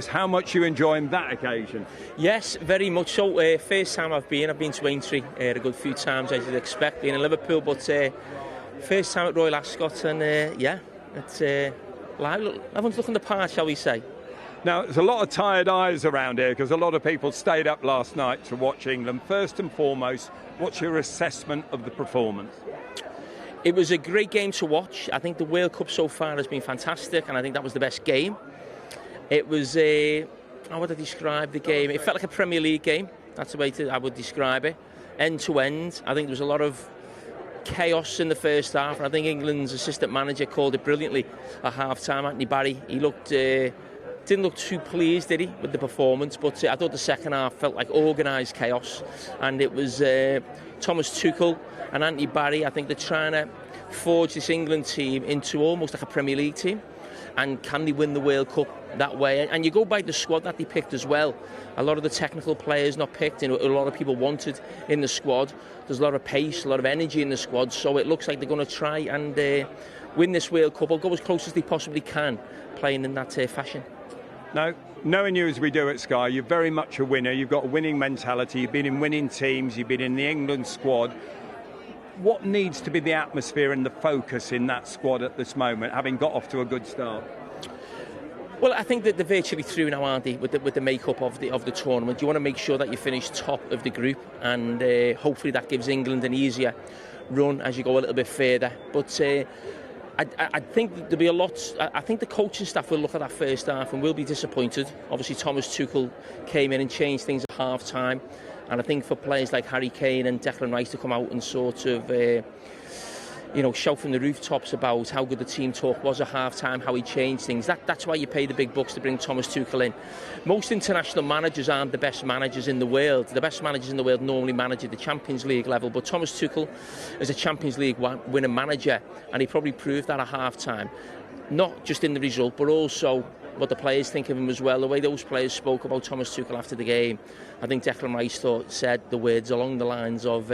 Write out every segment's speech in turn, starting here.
How much you enjoying that occasion? Yes, very much so. First time I've been to Aintree a good few times, as you'd expect, being in Liverpool, but first time at Royal Ascot, and it's live. Everyone's looking the part, shall we say. Now, there's a lot of tired eyes around here because a lot of people stayed up last night to watch England. First and foremost, what's your assessment of the performance? It was a great game to watch. I think the World Cup so far has been fantastic, and I think that was the best game. It was how would I describe the game? It felt like a Premier League game. That's the way I would describe it. End to end. I think there was a lot of chaos in the first half, and I think England's assistant manager called it brilliantly at half-time. Andoni Iraola, he looked didn't look too pleased, did he, with the performance? But I thought the second half felt like organised chaos, and it was Thomas Tuchel and Andoni Iraola. I think they're trying to forge this England team into almost like a Premier League team. And can they win the World Cup that way? And you go by the squad that they picked as well. A lot of the technical players not picked, and a lot of people wanted in the squad. There's a lot of pace, a lot of energy in the squad. So it looks like they're going to try and win this World Cup, or go as close as they possibly can, playing in that fashion. Now, knowing you as we do at Sky, you're very much a winner. You've got a winning mentality. You've been in winning teams. You've been in the England squad. What needs to be the atmosphere and the focus in that squad at this moment, having got off to a good start? Well, I think that they're virtually through now, aren't they, with the makeup of the tournament. You want to make sure that you finish top of the group, and hopefully that gives England an easier run as you go a little bit further. But I think there'll be a lot. I think the coaching staff will look at that first half and will be disappointed. Obviously, Thomas Tuchel came in and changed things at half-time. And I think for players like Harry Kane and Declan Rice to come out and sort of, shout from the rooftops about how good the team talk was at half-time, how he changed things. That's why you pay the big bucks to bring Thomas Tuchel in. Most international managers aren't the best managers in the world. The best managers in the world normally manage at the Champions League level. But Thomas Tuchel is a Champions League winning manager, and he probably proved that at half-time. Not just in the result, but also what the players think of him as well. The way those players spoke about Thomas Tuchel after the game, I think Declan Rice said the words along the lines of,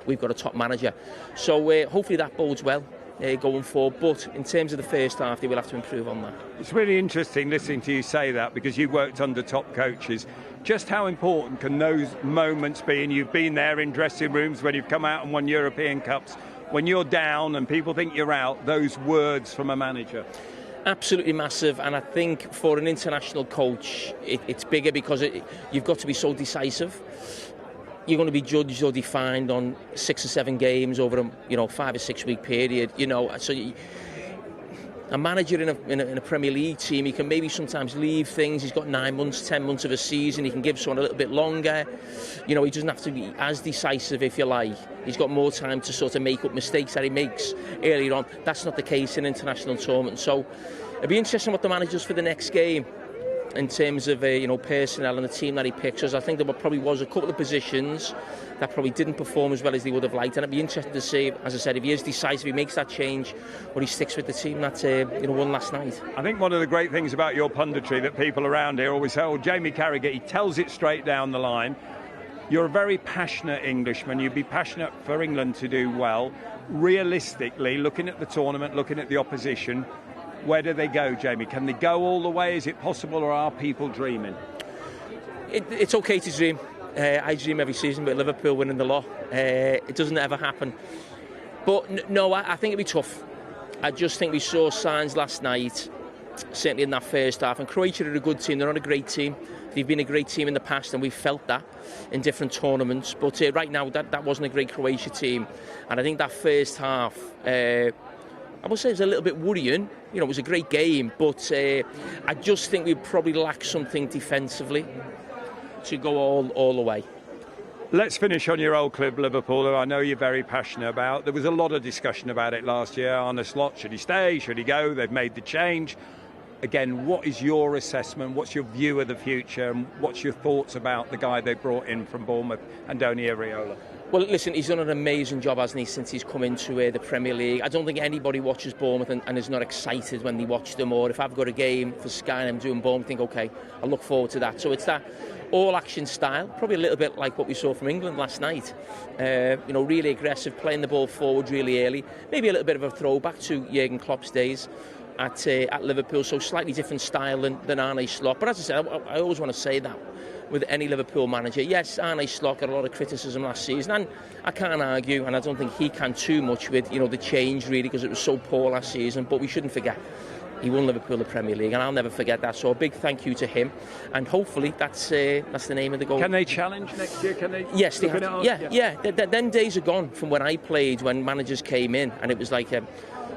we've got a top manager. So hopefully that bodes well going forward. But in terms of the first half, they will have to improve on that. It's really interesting listening to you say that, because you worked under top coaches. Just how important can those moments be? And you've been there in dressing rooms when you've come out and won European Cups. When you're down and people think you're out, those words from a manager. Absolutely massive, and I think for an international coach it's bigger because you've got to be so decisive. You're going to be judged or defined on 6 or 7 games over a 5 or 6 week period. So a manager in a Premier League team, he can maybe sometimes leave things. He's got 9 months, 10 months of a season. He can give someone a little bit longer. He doesn't have to be as decisive, if you like. He's got more time to sort of make up mistakes that he makes earlier on. That's not the case in international tournament. So it'll be interesting what the manager's for the next game in terms of personnel and the team that he picks. As I think there probably was a couple of positions that probably didn't perform as well as they would have liked, and it'd be interesting to see, as I said, if he is decisive, he makes that change, or he sticks with the team that won last night. I think one of the great things about your punditry that people around here always say, Jamie Carragher, he tells it straight down the line. You're a very passionate Englishman. You'd be passionate for England to do well. Realistically, looking at the tournament, looking at the opposition, where do they go, Jamie? Can they go all the way? Is it possible, or are people dreaming? It's okay to dream. I dream every season about Liverpool winning the lot. It doesn't ever happen. But no, I think it'd be tough. I just think we saw signs last night, certainly in that first half. And Croatia are a good team. They're not a great team. They've been a great team in the past, and we've felt that in different tournaments. But right now, that wasn't a great Croatia team. And I think that first half, I would say it was a little bit worrying. It was a great game, but I just think we probably lack something defensively to go all the way. Let's finish on your old club, Liverpool, who I know you're very passionate about. There was a lot of discussion about it last year. Arne Slot, should he stay? Should he go? They've made the change. Again, what is your assessment? What's your view of the future? And what's your thoughts about the guy they brought in from Bournemouth, Andoni Iraola? Well, listen, he's done an amazing job, hasn't he, since he's come into the Premier League. I don't think anybody watches Bournemouth and is not excited when they watch them. Or if I've got a game for Sky and I'm doing Bournemouth, I think, OK, I look forward to that. So it's that all-action style, probably a little bit like what we saw from England last night. Really aggressive, playing the ball forward really early. Maybe a little bit of a throwback to Jurgen Klopp's days. at Liverpool, so slightly different style than Arne Slot. But as I said, I always want to say that with any Liverpool manager. Yes, Arne Slot got a lot of criticism last season, and I can't argue, and I don't think he can too much with the change really, because it was so poor last season. But we shouldn't forget, he won Liverpool the Premier League, and I'll never forget that. So a big thank you to him, and hopefully that's the name of the goal. Can they challenge next year? Can they? Yes, they have to. Yeah. Them days are gone from when I played, when managers came in, and it was like a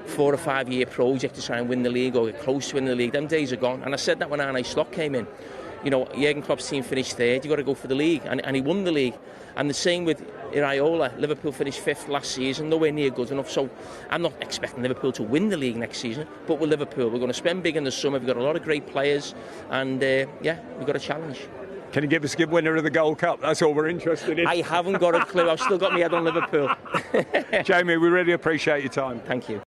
4 or 5 year project to try and win the league or get close to winning the league. Them days are gone, and I said that when Arne Slot came in. Jurgen Klopp's team finished third. You got to go for the league, and he won the league. And the same with Iraola. Liverpool finished 5th last season, nowhere near good enough. So I'm not expecting Liverpool to win the league next season. But with Liverpool, we're going to spend big in the summer. We've got a lot of great players, and we've got a challenge. Can you give us a good winner of the Gold Cup? That's all we're interested in. I haven't got a clue. I've still got my head on Liverpool. Jamie, we really appreciate your time. Thank you.